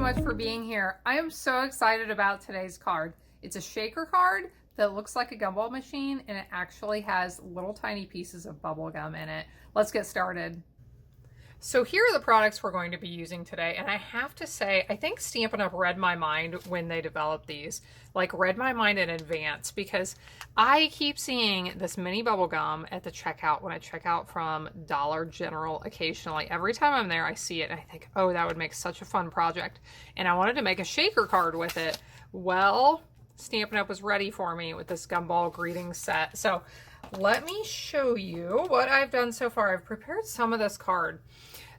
much for being here. I am so excited about today's card. It's a shaker card that looks like a gumball machine, and it actually has little tiny pieces of bubble gum in it. Let's get started. So here are the products we're going to be using today, and I have to say, I think Stampin' Up! Read my mind when they developed these. Like, read my mind in advance, because I keep seeing this mini bubble gum at the checkout when I check out from Dollar General occasionally. Every time I'm there, I see it, and I think, oh, that would make such a fun project. And I wanted to make a shaker card with it. Well, Stampin' Up! Was ready for me with this Gumball greeting set. So let me show you what I've done so far. I've prepared some of this card.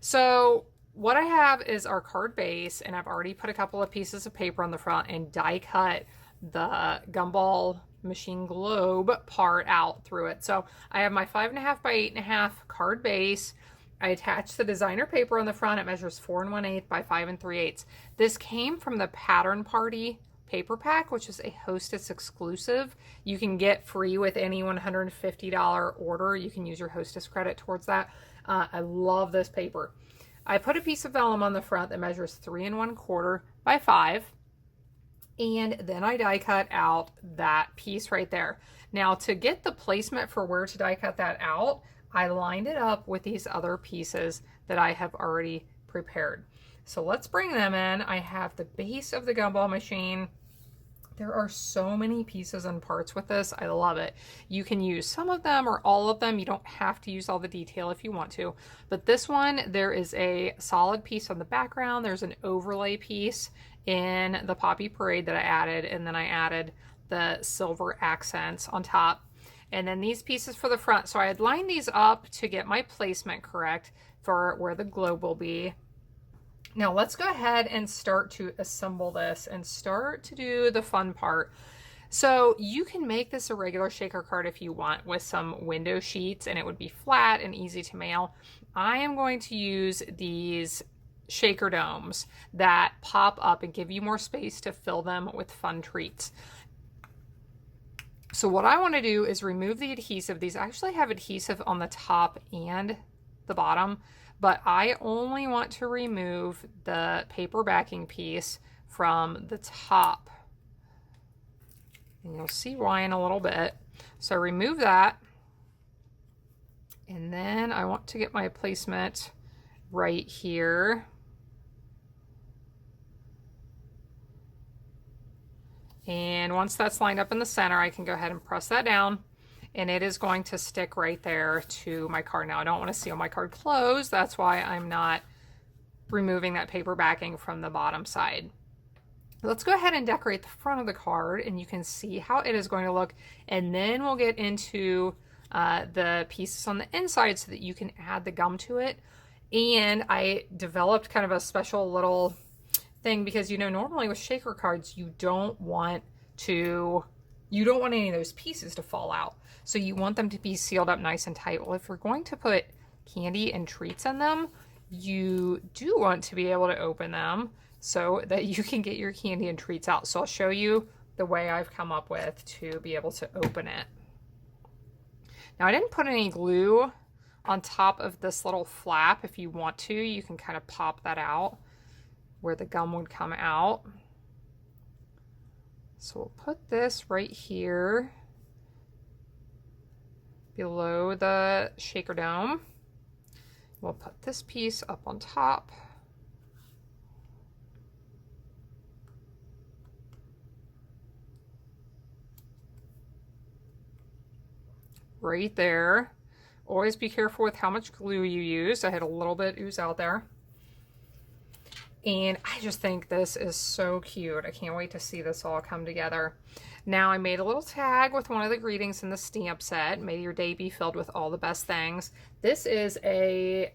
So what I have is our card base, and I've already put a couple of pieces of paper on the front and die cut the Gumball machine globe part out through it. So I have my 5.5 by 8.5 card base. I attached the designer paper on the front. It measures 4 1/8 by 5 3/8. This came from the Pattern Party paper pack, which is a Hostess exclusive. You can get free with any $150 order. You can use your Hostess credit towards that. I love this paper. I put a piece of vellum on the front that measures 3 1/4 by 5. And then I die cut out that piece right there. Now, to get the placement for where to die cut that out, I lined it up with these other pieces that I have already prepared. So let's bring them in. I have the base of the Gumball machine. There are so many pieces and parts with this. I love it. You can use some of them or all of them. You don't have to use all the detail if you want to. But this one, there is a solid piece on the background. There's an overlay piece in the Poppy Parade that I added. And then I added the silver accents on top. And then these pieces for the front. So I had lined these up to get my placement correct for where the globe will be. Now let's go ahead and start to assemble this and start to do the fun part. So you can make this a regular shaker card if you want with some window sheets, and it would be flat and easy to mail. I am going to use these shaker domes that pop up and give you more space to fill them with fun treats. So what I want to do is remove the adhesive. These actually have adhesive on the top and the bottom, but I only want to remove the paper backing piece from the top. And you'll see why in a little bit. So remove that. And then I want to get my placement right here. And once that's lined up in the center, I can go ahead and press that down. And it is going to stick right there to my card. Now, I don't want to seal my card closed. That's why I'm not removing that paper backing from the bottom side. Let's go ahead and decorate the front of the card, and you can see how it is going to look. And then we'll get into the pieces on the inside so that you can add the gum to it. And I developed kind of a special little thing because, you know, normally with shaker cards, you don't want any of those pieces to fall out. So you want them to be sealed up nice and tight. Well, if you're going to put candy and treats in them, you do want to be able to open them so that you can get your candy and treats out. So I'll show you the way I've come up with to be able to open it. Now, I didn't put any glue on top of this little flap. If you want to, you can kind of pop that out where the gum would come out. So we'll put this right here below the shaker dome. We'll put this piece up on top. Right there. Always be careful with how much glue you use. I had a little bit ooze out there. And I just think this is so cute. I can't wait to see this all come together. Now, I made a little tag with one of the greetings in the stamp set. May your day be filled with all the best things. This is a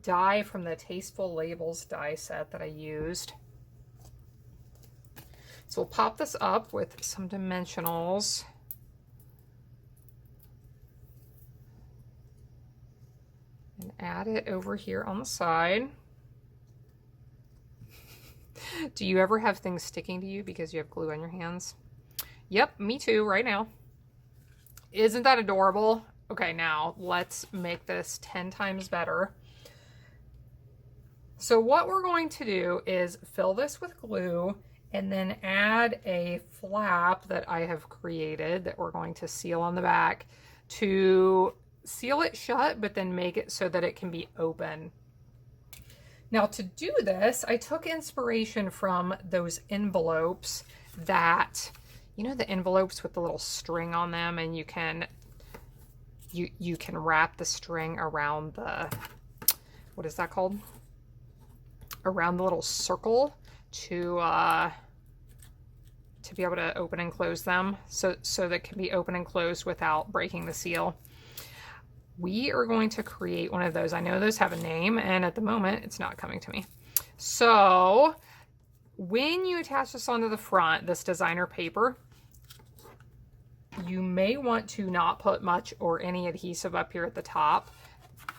die from the Tasteful Labels die set that I used. So we'll pop this up with some dimensionals. And add it over here on the side. Do you ever have things sticking to you because you have glue on your hands? Yep, me too, right now. Isn't that adorable? Okay, now let's make this 10 times better. So what we're going to do is fill this with glue and then add a flap that I have created that we're going to seal on the back to seal it shut, but then make it so that it can be open. Now to do this, I took inspiration from those envelopes that, you know, the envelopes with the little string on them, and you can wrap the string around the, what is that called? Around the little circle to be able to open and close them, so that can be open and closed without breaking the seal. We are going to create one of those. I know those have a name, and at the moment it's not coming to me. So when you attach this onto the front, this designer paper, you may want to not put much or any adhesive up here at the top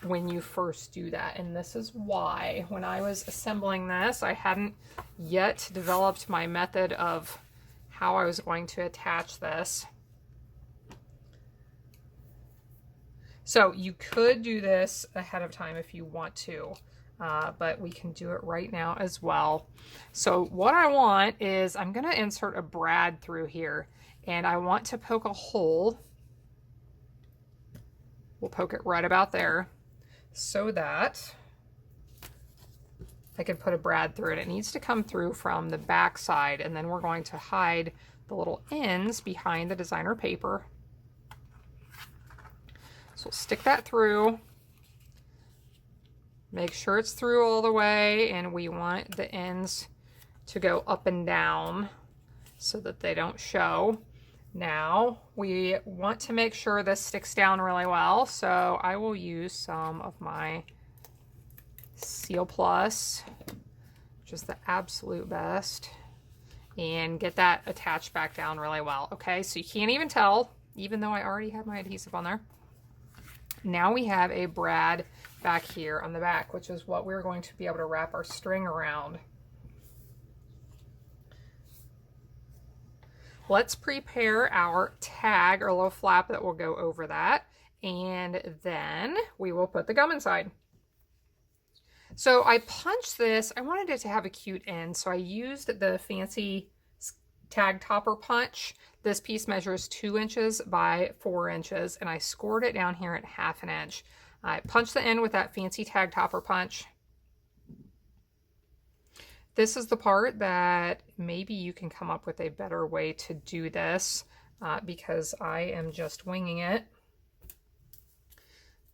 when you first do that. And this is why, when I was assembling this, I hadn't yet developed my method of how I was going to attach this. So you could do this ahead of time if you want to, but we can do it right now as well. So what I want is, I'm gonna insert a brad through here, and I want to poke a hole. We'll poke it right about there so that I can put a brad through it. It needs to come through from the back side, and then we're going to hide the little ends behind the designer paper. So we'll stick that through, make sure it's through all the way, and we want the ends to go up and down so that they don't show. Now we want to make sure this sticks down really well, so I will use some of my Seal Plus, which is the absolute best, and get that attached back down really well. Okay, so you can't even tell, even though I already have my adhesive on there. Now we have a brad back here on the back, which is what we're going to be able to wrap our string around. Let's prepare our tag or little flap that will go over that, and then we will put the gum inside. So I punched this, I wanted it to have a cute end, so I used the fancy tag topper punch. This piece measures 2 inches by 4 inches, and I scored it down here at 1/2 inch. I punched the end with that fancy tag topper punch. This is the part that maybe you can come up with a better way to do this, because I am just winging it.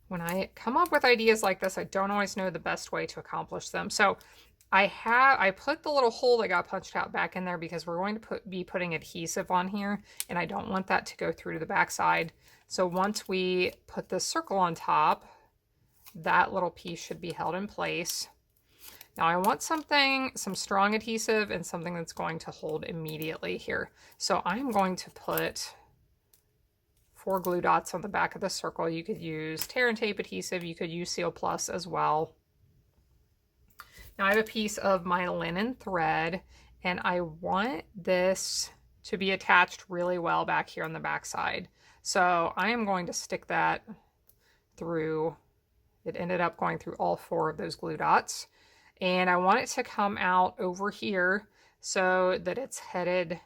When I come up with ideas like this, I don't always know the best way to accomplish them. So I put the little hole that got punched out back in there because we're going to be putting adhesive on here, and I don't want that to go through to the back side. So once we put this circle on top, that little piece should be held in place. Now I want some strong adhesive and something that's going to hold immediately here. So I'm going to put 4 glue dots on the back of the circle. You could use tear and tape adhesive, you could use Seal Plus as well. Now I have a piece of my linen thread, and I want this to be attached really well back here on the back side. So I am going to stick that through. It ended up going through all 4 of those glue dots. And I want it to come out over here so that it's headed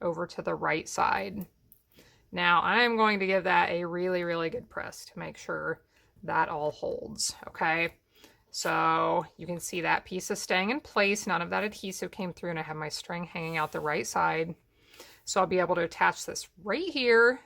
over to the right side. Now I'm going to give that a really, really good press to make sure that all holds, okay? So you can see that piece is staying in place. None of that adhesive came through, and I have my string hanging out the right side. So I'll be able to attach this right here,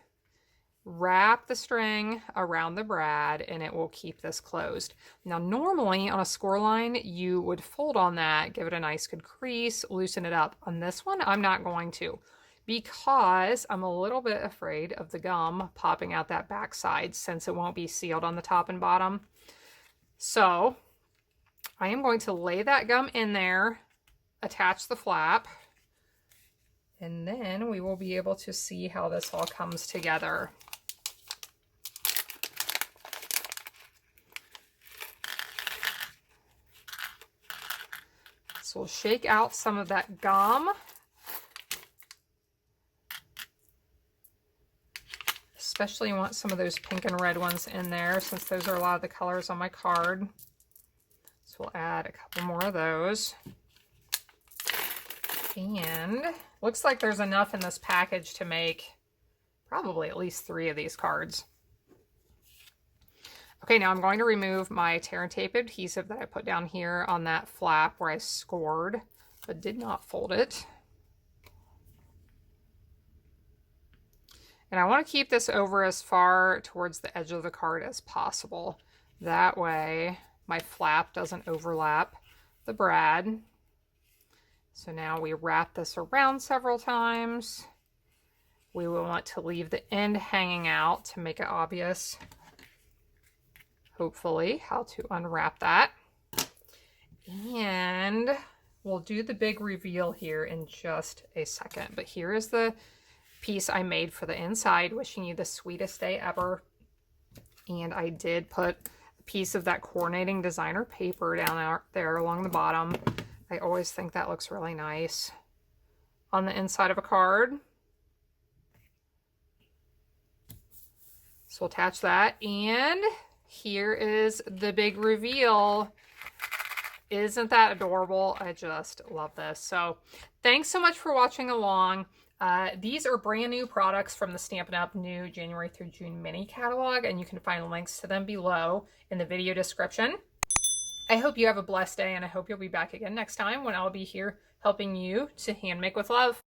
wrap the string around the brad, and it will keep this closed. Now normally on a score line, you would fold on that, give it a nice good crease, loosen it up. On this one, I'm not going to, because I'm a little bit afraid of the gum popping out that back side since it won't be sealed on the top and bottom. So I am going to lay that gum in there, attach the flap, and then we will be able to see how this all comes together. So we'll shake out some of that gum. Especially want some of those pink and red ones in there, since those are a lot of the colors on my card. So we'll add a couple more of those. And looks like there's enough in this package to make probably at least 3 of these cards. Okay, now I'm going to remove my tear and tape adhesive that I put down here on that flap where I scored but did not fold it. And I want to keep this over as far towards the edge of the card as possible. That way my flap doesn't overlap the brad. So now we wrap this around several times. We will want to leave the end hanging out to make it obvious, hopefully, how to unwrap that. And we'll do the big reveal here in just a second. But here is the piece I made for the inside. Wishing you the sweetest day ever. And I did put a piece of that coordinating designer paper down there along the bottom. I always think that looks really nice on the inside of a card. So we'll attach that, and here is the big reveal. Isn't that adorable? I just love this. So thanks so much for watching along. These are brand new products from the Stampin' Up! New January through June mini catalog, and you can find links to them below in the video description. I hope you have a blessed day, and I hope you'll be back again next time when I'll be here helping you to hand make with love.